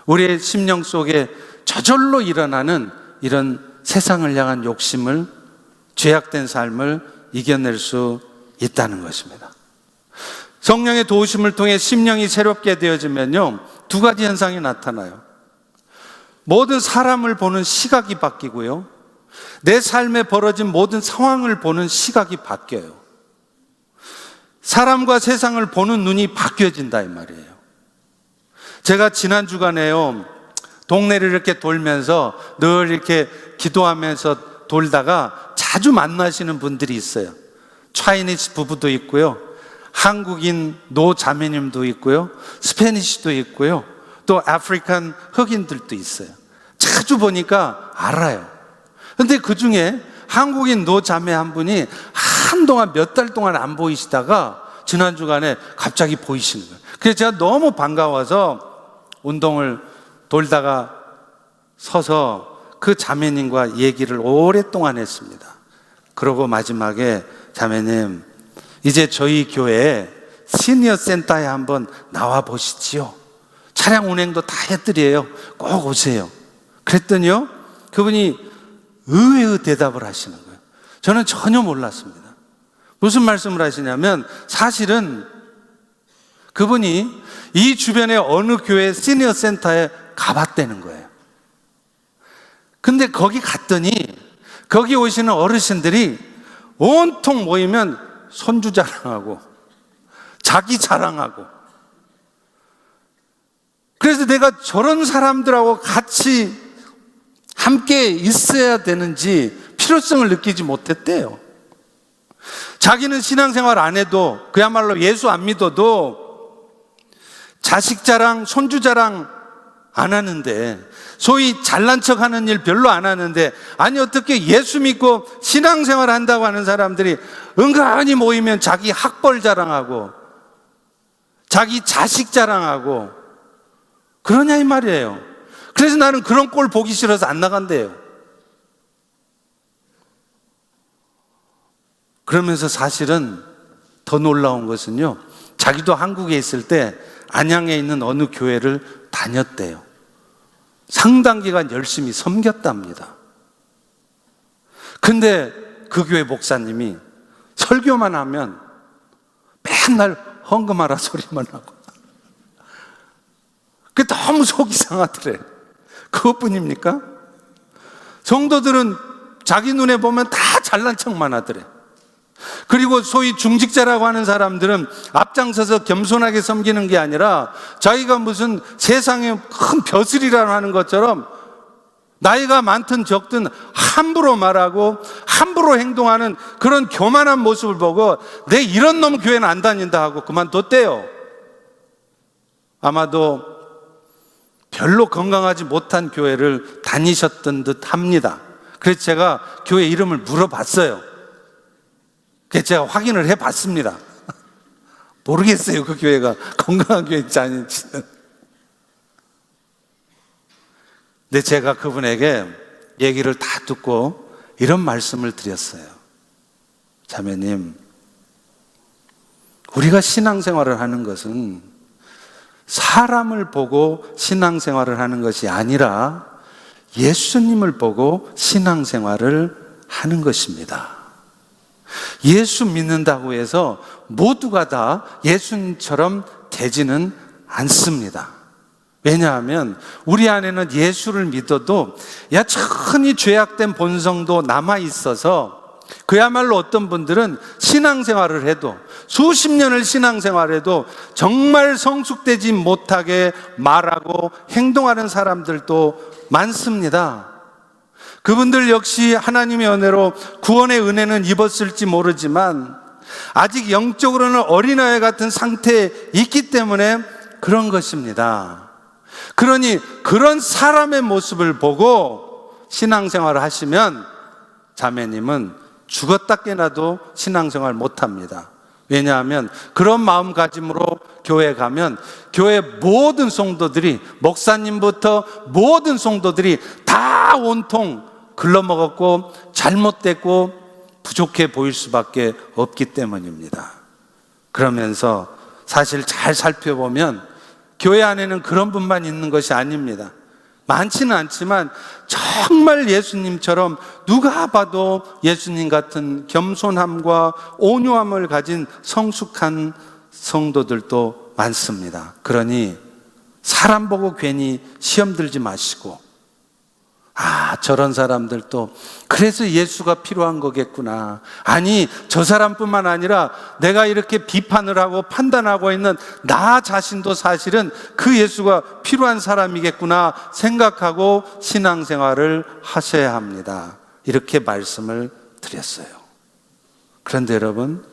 우리의 심령 속에 저절로 일어나는 이런 세상을 향한 욕심을, 죄악된 삶을 이겨낼 수 있다는 것입니다. 성령의 도우심을 통해 심령이 새롭게 되어지면요, 2가지 현상이 나타나요. 모든 사람을 보는 시각이 바뀌고요, 내 삶에 벌어진 모든 상황을 보는 시각이 바뀌어요. 사람과 세상을 보는 눈이 바뀌어진다 이 말이에요. 제가 지난 주간에요, 동네를 이렇게 돌면서 늘 이렇게 기도하면서 돌다가 자주 만나시는 분들이 있어요. 차이니스 부부도 있고요, 한국인 노자매님도 있고요, 스페니쉬도 있고요, 또 아프리칸 흑인들도 있어요. 자주 보니까 알아요. 근데 그 중에 한국인 노자매 한 분이 한동안 몇 달 동안 안 보이시다가 지난 주간에 갑자기 보이시는 거예요. 그래서 제가 너무 반가워서 운동을 돌다가 서서 그 자매님과 얘기를 오랫동안 했습니다. 그러고 마지막에 자매님, 이제 저희 교회 시니어 센터에 한번 나와 보시지요. 차량 운행도 다 해드려요. 꼭 오세요. 그랬더니요, 그분이 의외의 대답을 하시는 거예요. 저는 전혀 몰랐습니다. 무슨 말씀을 하시냐면, 사실은 그분이 이 주변의 어느 교회 시니어 센터에 가봤다는 거예요. 근데 거기 갔더니 거기 오시는 어르신들이 온통 모이면 손주 자랑하고 자기 자랑하고, 그래서 내가 저런 사람들하고 같이 함께 있어야 되는지 필요성을 느끼지 못했대요. 자기는 신앙생활 안 해도, 그야말로 예수 안 믿어도 자식 자랑, 손주 자랑 안 하는데, 소위 잘난 척 하는 일 별로 안 하는데, 아니 어떻게 예수 믿고 신앙생활 한다고 하는 사람들이 은근히 모이면 자기 학벌 자랑하고 자기 자식 자랑하고 그러냐 이 말이에요. 그래서 나는 그런 꼴 보기 싫어서 안 나간대요. 그러면서 사실은 더 놀라운 것은요, 자기도 한국에 있을 때 안양에 있는 어느 교회를 다녔대요. 상당 기간 열심히 섬겼답니다. 근데 그 교회 목사님이 설교만 하면 맨날 헌금하라 소리만 하고, 그게 너무 속이 상하더래. 그것뿐입니까? 성도들은 자기 눈에 보면 다 잘난 척만 하더래. 그리고 소위 중직자라고 하는 사람들은 앞장서서 겸손하게 섬기는 게 아니라 자기가 무슨 세상의 큰 벼슬이라고 하는 것처럼 나이가 많든 적든 함부로 말하고 함부로 행동하는 그런 교만한 모습을 보고 내 이런 놈 교회는 안 다닌다 하고 그만뒀대요. 아마도 별로 건강하지 못한 교회를 다니셨던 듯 합니다. 그래서 제가 교회 이름을 물어봤어요. 그래서 제가 확인을 해봤습니다. 모르겠어요, 그 교회가 건강한 교회인지 아닌지는. 근데 제가 그분에게 얘기를 다 듣고 이런 말씀을 드렸어요. 자매님, 우리가 신앙생활을 하는 것은 사람을 보고 신앙생활을 하는 것이 아니라 예수님을 보고 신앙생활을 하는 것입니다. 예수 믿는다고 해서 모두가 다 예수님처럼 되지는 않습니다. 왜냐하면 우리 안에는 예수를 믿어도 여전히 죄악된 본성도 남아있어서 그야말로 어떤 분들은 신앙생활을 해도 수십 년을 신앙생활해도 정말 성숙되지 못하게 말하고 행동하는 사람들도 많습니다. 그분들 역시 하나님의 은혜로 구원의 은혜는 입었을지 모르지만 아직 영적으로는 어린아이 같은 상태에 있기 때문에 그런 것입니다. 그러니 그런 사람의 모습을 보고 신앙생활을 하시면 자매님은 죽었다 깨나도 신앙생활 못합니다. 왜냐하면 그런 마음가짐으로 교회에 가면 교회 모든 성도들이, 목사님부터 모든 성도들이 다 온통 글러먹었고 잘못됐고 부족해 보일 수밖에 없기 때문입니다. 그러면서 사실 잘 살펴보면 교회 안에는 그런 분만 있는 것이 아닙니다. 많지는 않지만 정말 예수님처럼 누가 봐도 예수님 같은 겸손함과 온유함을 가진 성숙한 성도들도 많습니다. 그러니 사람 보고 괜히 시험 들지 마시고, 저런 사람들도 그래서 예수가 필요한 거겠구나. 아니, 저 사람뿐만 아니라 내가 이렇게 비판을 하고 판단하고 있는 나 자신도 사실은 그 예수가 필요한 사람이겠구나 생각하고 신앙생활을 하셔야 합니다. 이렇게 말씀을 드렸어요. 그런데 여러분,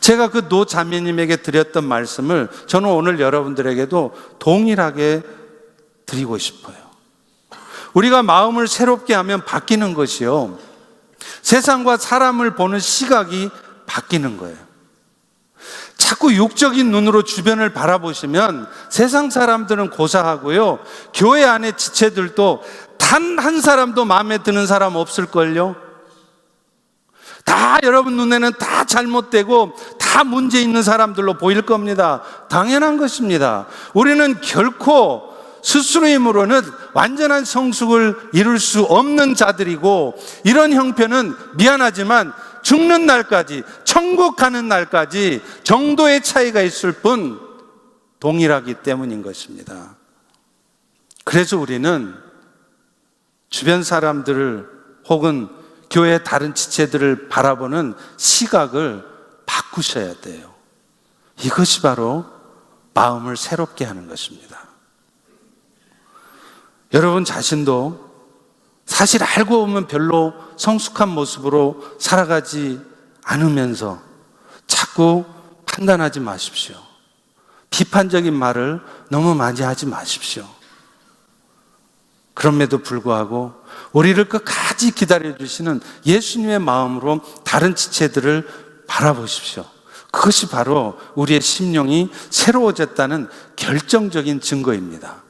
제가 그 노 자매님에게 드렸던 말씀을 저는 오늘 여러분들에게도 동일하게 드리고 싶어요. 우리가 마음을 새롭게 하면 바뀌는 것이요, 세상과 사람을 보는 시각이 바뀌는 거예요. 자꾸 육적인 눈으로 주변을 바라보시면 세상 사람들은 고사하고요, 교회 안의 지체들도 단 한 사람도 마음에 드는 사람 없을걸요. 다 여러분 눈에는 다 잘못되고 다 문제 있는 사람들로 보일 겁니다. 당연한 것입니다. 우리는 결코 스스로의 힘으로는 완전한 성숙을 이룰 수 없는 자들이고, 이런 형편은 미안하지만 죽는 날까지, 천국 가는 날까지 정도의 차이가 있을 뿐 동일하기 때문인 것입니다. 그래서 우리는 주변 사람들을 혹은 교회 다른 지체들을 바라보는 시각을 바꾸셔야 돼요. 이것이 바로 마음을 새롭게 하는 것입니다. 여러분 자신도 사실 알고 보면 별로 성숙한 모습으로 살아가지 않으면서 자꾸 판단하지 마십시오. 비판적인 말을 너무 많이 하지 마십시오. 그럼에도 불구하고 우리를 끝까지 기다려주시는 예수님의 마음으로 다른 지체들을 바라보십시오. 그것이 바로 우리의 심령이 새로워졌다는 결정적인 증거입니다.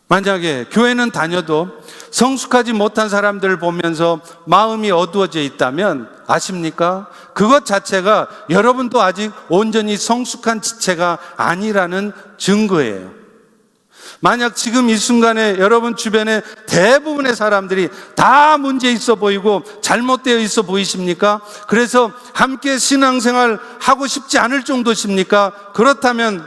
만약에 교회는 다녀도 성숙하지 못한 사람들을 보면서 마음이 어두워져 있다면 아십니까? 그것 자체가 여러분도 아직 온전히 성숙한 지체가 아니라는 증거예요. 만약 지금 이 순간에 여러분 주변에 대부분의 사람들이 다 문제 있어 보이고 잘못되어 있어 보이십니까? 그래서 함께 신앙생활 하고 싶지 않을 정도십니까? 그렇다면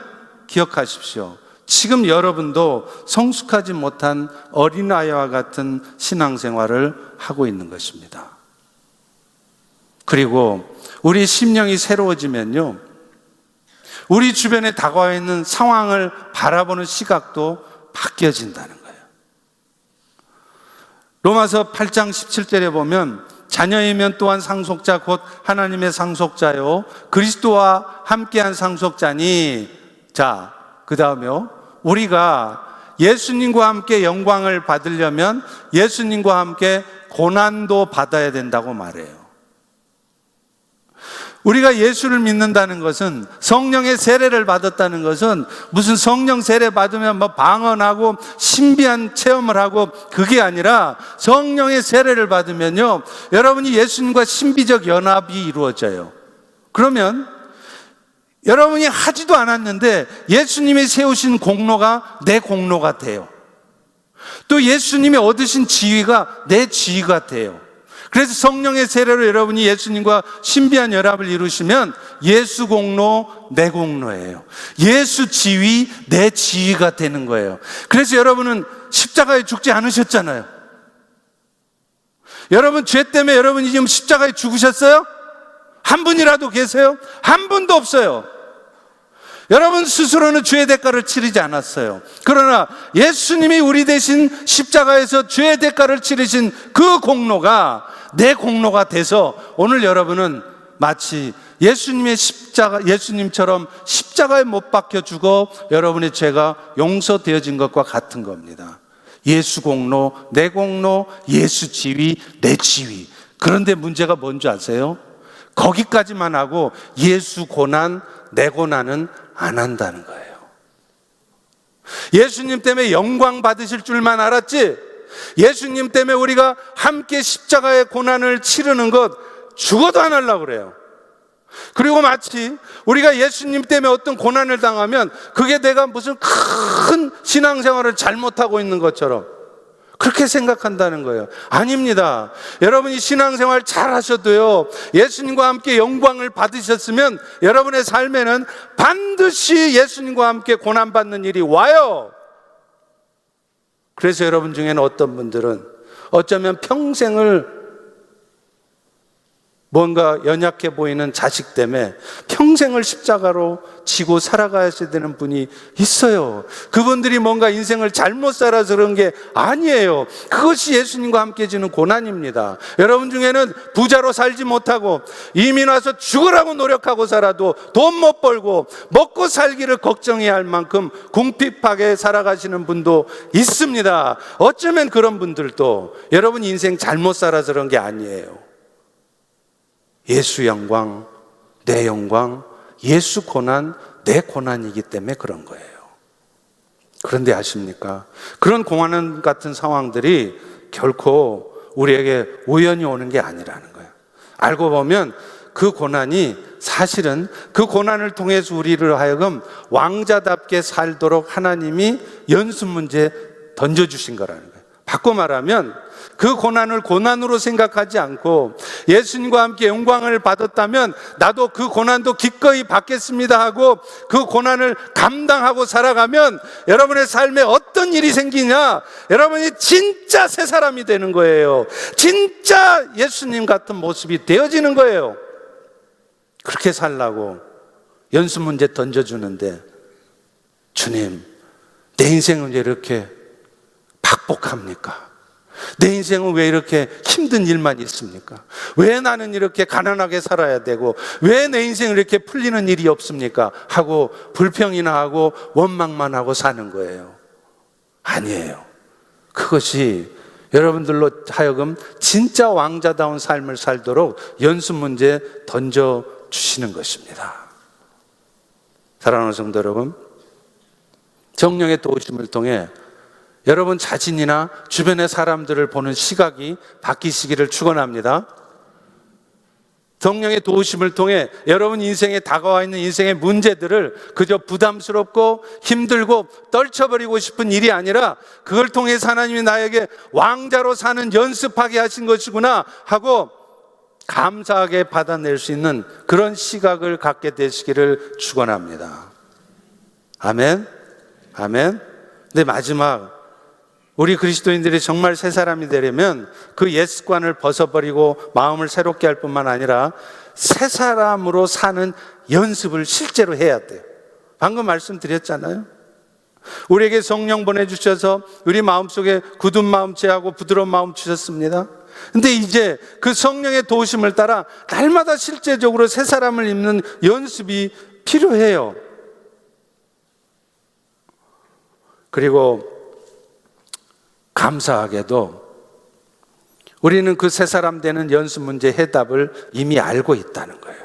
기억하십시오. 지금 여러분도 성숙하지 못한 어린아이와 같은 신앙생활을 하고 있는 것입니다. 그리고 우리 심령이 새로워지면요, 우리 주변에 다가와 있는 상황을 바라보는 시각도 바뀌어진다는 거예요. 로마서 8장 17절에 보면 자녀이면 또한 상속자 곧 하나님의 상속자요 그리스도와 함께한 상속자니, 자, 그 다음에요, 우리가 예수님과 함께 영광을 받으려면 예수님과 함께 고난도 받아야 된다고 말해요. 우리가 예수를 믿는다는 것은, 성령의 세례를 받았다는 것은 무슨 성령 세례 받으면 뭐 방언하고 신비한 체험을 하고 그게 아니라, 성령의 세례를 받으면요, 여러분이 예수님과 신비적 연합이 이루어져요. 그러면 여러분이 하지도 않았는데 예수님이 세우신 공로가 내 공로가 돼요. 또 예수님이 얻으신 지위가 내 지위가 돼요. 그래서 성령의 세례로 여러분이 예수님과 신비한 연합을 이루시면 예수 공로, 내 공로예요. 예수 지위, 내 지위가 되는 거예요. 그래서 여러분은 십자가에 죽지 않으셨잖아요. 여러분 죄 때문에 여러분이 지금 십자가에 죽으셨어요? 한 분이라도 계세요? 한 분도 없어요. 여러분 스스로는 죄의 대가를 치르지 않았어요. 그러나 예수님이 우리 대신 십자가에서 죄의 대가를 치르신 그 공로가 내 공로가 돼서 오늘 여러분은 마치 예수님처럼 십자가에 못 박혀 죽어 여러분의 죄가 용서되어진 것과 같은 겁니다. 예수 공로, 내 공로, 예수 지위, 내 지위. 그런데 문제가 뭔지 아세요? 거기까지만 하고 예수 고난, 내 고난은 안 한다는 거예요. 예수님 때문에 영광 받으실 줄만 알았지, 예수님 때문에 우리가 함께 십자가의 고난을 치르는 것 죽어도 안 하려고 그래요. 그리고 마치 우리가 예수님 때문에 어떤 고난을 당하면 그게 내가 무슨 큰 신앙생활을 잘못하고 있는 것처럼 그렇게 생각한다는 거예요. 아닙니다. 여러분이 신앙생활 잘 하셔도요, 예수님과 함께 영광을 받으셨으면 여러분의 삶에는 반드시 예수님과 함께 고난받는 일이 와요. 그래서 여러분 중에는 어떤 분들은 어쩌면 평생을 뭔가 연약해 보이는 자식 때문에 평생을 십자가로 지고 살아가야 되는 분이 있어요. 그분들이 뭔가 인생을 잘못 살아서 그런 게 아니에요. 그것이 예수님과 함께 지는 고난입니다. 여러분 중에는 부자로 살지 못하고 이민 와서 죽으라고 노력하고 살아도 돈 못 벌고 먹고 살기를 걱정해야 할 만큼 궁핍하게 살아가시는 분도 있습니다. 어쩌면 그런 분들도 여러분 인생 잘못 살아서 그런 게 아니에요. 예수 영광, 내 영광, 예수 고난, 내 고난이기 때문에 그런 거예요. 그런데 아십니까? 그런 고난 같은 상황들이 결코 우리에게 우연히 오는 게 아니라는 거예요. 알고 보면 그 고난이 사실은 그 고난을 통해서 우리를 하여금 왕자답게 살도록 하나님이 연습 문제 던져주신 거라는 거예요. 바꿔 말하면 그 고난을 고난으로 생각하지 않고 예수님과 함께 영광을 받았다면 나도 그 고난도 기꺼이 받겠습니다 하고 그 고난을 감당하고 살아가면 여러분의 삶에 어떤 일이 생기냐? 여러분이 진짜 새 사람이 되는 거예요. 진짜 예수님 같은 모습이 되어지는 거예요. 그렇게 살라고 연습 문제 던져주는데, 주님, 내 인생은 왜 이렇게 박복합니까? 내 인생은 왜 이렇게 힘든 일만 있습니까? 왜 나는 이렇게 가난하게 살아야 되고 왜 내 인생은 이렇게 풀리는 일이 없습니까? 하고 불평이나 하고 원망만 하고 사는 거예요. 아니에요. 그것이 여러분들로 하여금 진짜 왕자다운 삶을 살도록 연습 문제 던져주시는 것입니다. 사랑하는 성도 여러분, 성령의 도우심을 통해 여러분 자신이나 주변의 사람들을 보는 시각이 바뀌시기를 축원합니다. 성령의 도우심을 통해 여러분 인생에 다가와 있는 인생의 문제들을 그저 부담스럽고 힘들고 떨쳐버리고 싶은 일이 아니라 그걸 통해서 하나님이 나에게 왕자로 사는 연습하게 하신 것이구나 하고 감사하게 받아낼 수 있는 그런 시각을 갖게 되시기를 축원합니다. 아멘. 아멘. 근데 마지막, 우리 그리스도인들이 정말 새 사람이 되려면 그 옛 습관을 벗어버리고 마음을 새롭게 할 뿐만 아니라 새 사람으로 사는 연습을 실제로 해야 돼요. 방금 말씀드렸잖아요. 우리에게 성령 보내주셔서 우리 마음속에 굳은 마음 제하고 부드러운 마음 주셨습니다. 근데 이제 그 성령의 도우심을 따라 날마다 실제적으로 새 사람을 입는 연습이 필요해요. 그리고 감사하게도 우리는 그 세 사람 되는 연습 문제 해답을 이미 알고 있다는 거예요.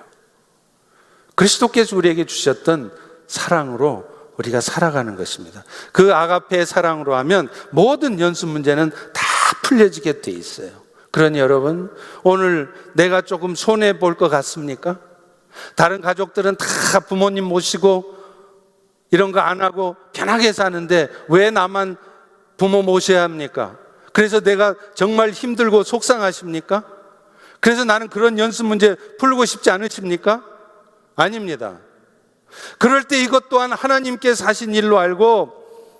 그리스도께서 우리에게 주셨던 사랑으로 우리가 살아가는 것입니다. 그 아가페의 사랑으로 하면 모든 연습 문제는 다 풀려지게 돼 있어요. 그러니 여러분, 오늘 내가 조금 손해 볼 것 같습니까? 다른 가족들은 다 부모님 모시고 이런 거 안 하고 편하게 사는데 왜 나만 부모 모셔야 합니까? 그래서 내가 정말 힘들고 속상하십니까? 그래서 나는 그런 연습 문제 풀고 싶지 않으십니까? 아닙니다. 그럴 때 이것 또한 하나님께서 하신 일로 알고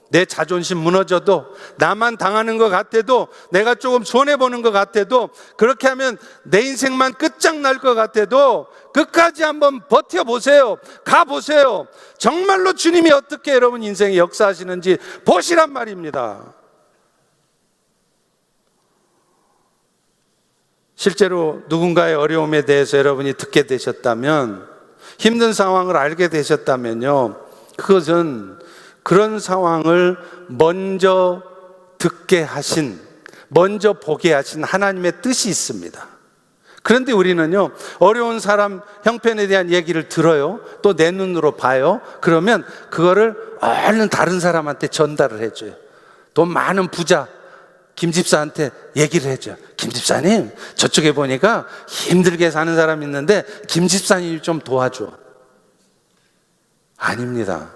내 자존심 무너져도, 나만 당하는 것 같아도, 내가 조금 손해보는 것 같아도, 그렇게 하면 내 인생만 끝장날 것 같아도 끝까지 한번 버텨보세요. 가보세요. 정말로 주님이 어떻게 여러분 인생에 역사하시는지 보시란 말입니다. 실제로 누군가의 어려움에 대해서 여러분이 듣게 되셨다면, 힘든 상황을 알게 되셨다면요, 그것은 그런 상황을 먼저 듣게 하신, 먼저 보게 하신 하나님의 뜻이 있습니다. 그런데 우리는요, 어려운 사람 형편에 대한 얘기를 들어요. 또 내 눈으로 봐요. 그러면 그거를 얼른 다른 사람한테 전달을 해줘요. 돈 많은 부자 김 집사한테 얘기를 해줘요. 김 집사님, 저쪽에 보니까 힘들게 사는 사람 있는데 김 집사님 좀 도와줘. 아닙니다.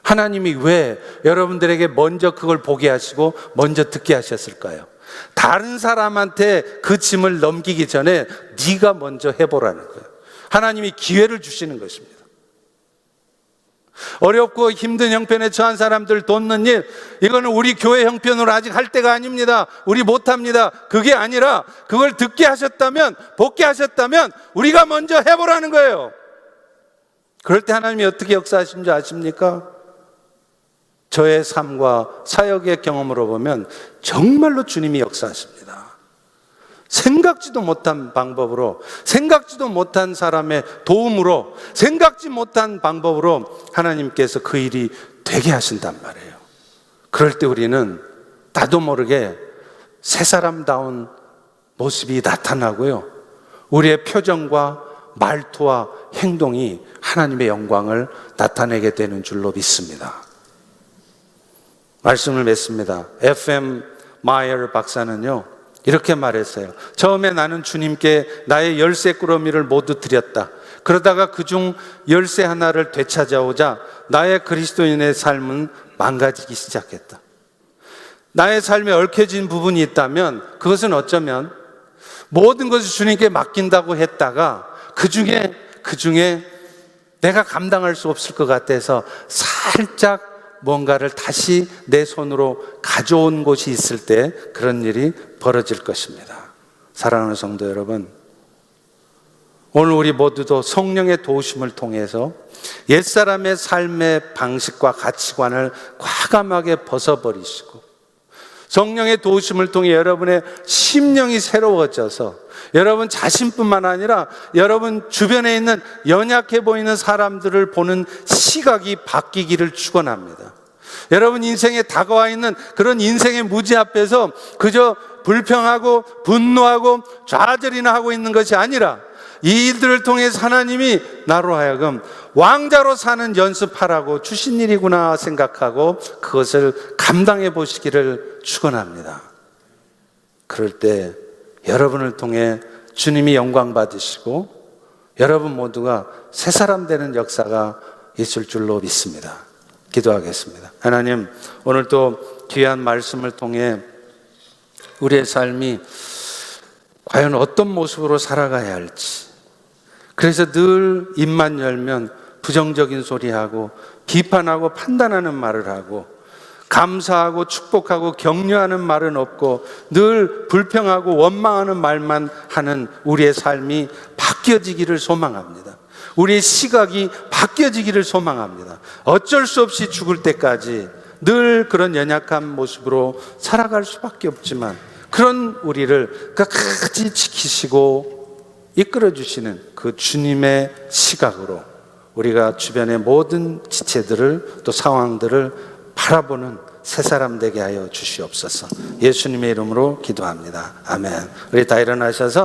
하나님이 왜 여러분들에게 먼저 그걸 보게 하시고 먼저 듣게 하셨을까요? 다른 사람한테 그 짐을 넘기기 전에 네가 먼저 해보라는 거예요. 하나님이 기회를 주시는 것입니다. 어렵고 힘든 형편에 처한 사람들 돕는 일, 이거는 우리 교회 형편으로 아직 할 때가 아닙니다. 우리 못합니다. 그게 아니라 그걸 듣게 하셨다면, 복게 하셨다면 우리가 먼저 해보라는 거예요. 그럴 때 하나님이 어떻게 역사하신 줄 아십니까? 저의 삶과 사역의 경험으로 보면 정말로 주님이 역사하십니다. 생각지도 못한 방법으로, 생각지도 못한 사람의 도움으로, 생각지 못한 방법으로 하나님께서 그 일이 되게 하신단 말이에요. 그럴 때 우리는 나도 모르게 새 사람다운 모습이 나타나고요, 우리의 표정과 말투와 행동이 하나님의 영광을 나타내게 되는 줄로 믿습니다. 말씀을 맺습니다. FM 마이어 박사는요, 이렇게 말했어요. 처음에 나는 주님께 나의 열쇠 꾸러미를 모두 드렸다. 그러다가 그중 열쇠 하나를 되찾아오자 나의 그리스도인의 삶은 망가지기 시작했다. 나의 삶에 얽혀진 부분이 있다면 그것은 어쩌면 모든 것을 주님께 맡긴다고 했다가 그 중에 내가 감당할 수 없을 것 같아서 살짝 뭔가를 다시 내 손으로 가져온 곳이 있을 때 그런 일이 벌어질 것입니다. 사랑하는 성도 여러분, 오늘 우리 모두도 성령의 도우심을 통해서 옛사람의 삶의 방식과 가치관을 과감하게 벗어버리시고, 성령의 도우심을 통해 여러분의 심령이 새로워져서 여러분 자신뿐만 아니라 여러분 주변에 있는 연약해 보이는 사람들을 보는 시각이 바뀌기를 축원합니다. 여러분 인생에 다가와 있는 그런 인생의 무지 앞에서 그저 불평하고 분노하고 좌절이나 하고 있는 것이 아니라 이 일들을 통해서 하나님이 나로 하여금 왕자로 사는 연습하라고 주신 일이구나 생각하고 그것을 감당해 보시기를 축원합니다. 그럴 때 여러분을 통해 주님이 영광 받으시고 여러분 모두가 새 사람 되는 역사가 있을 줄로 믿습니다. 기도하겠습니다. 하나님, 오늘도 귀한 말씀을 통해 우리의 삶이 과연 어떤 모습으로 살아가야 할지, 그래서 늘 입만 열면 부정적인 소리하고 비판하고 판단하는 말을 하고 감사하고 축복하고 격려하는 말은 없고 늘 불평하고 원망하는 말만 하는 우리의 삶이 바뀌어지기를 소망합니다. 우리의 시각이 바뀌어지기를 소망합니다. 어쩔 수 없이 죽을 때까지 늘 그런 연약한 모습으로 살아갈 수밖에 없지만 그런 우리를 끝까지 지키시고 이끌어주시는 그 주님의 시각으로 우리가 주변의 모든 지체들을 또 상황들을 바라보는 새 사람 되게 하여 주시옵소서. 예수님의 이름으로 기도합니다. 아멘. 우리 다 일어나셔서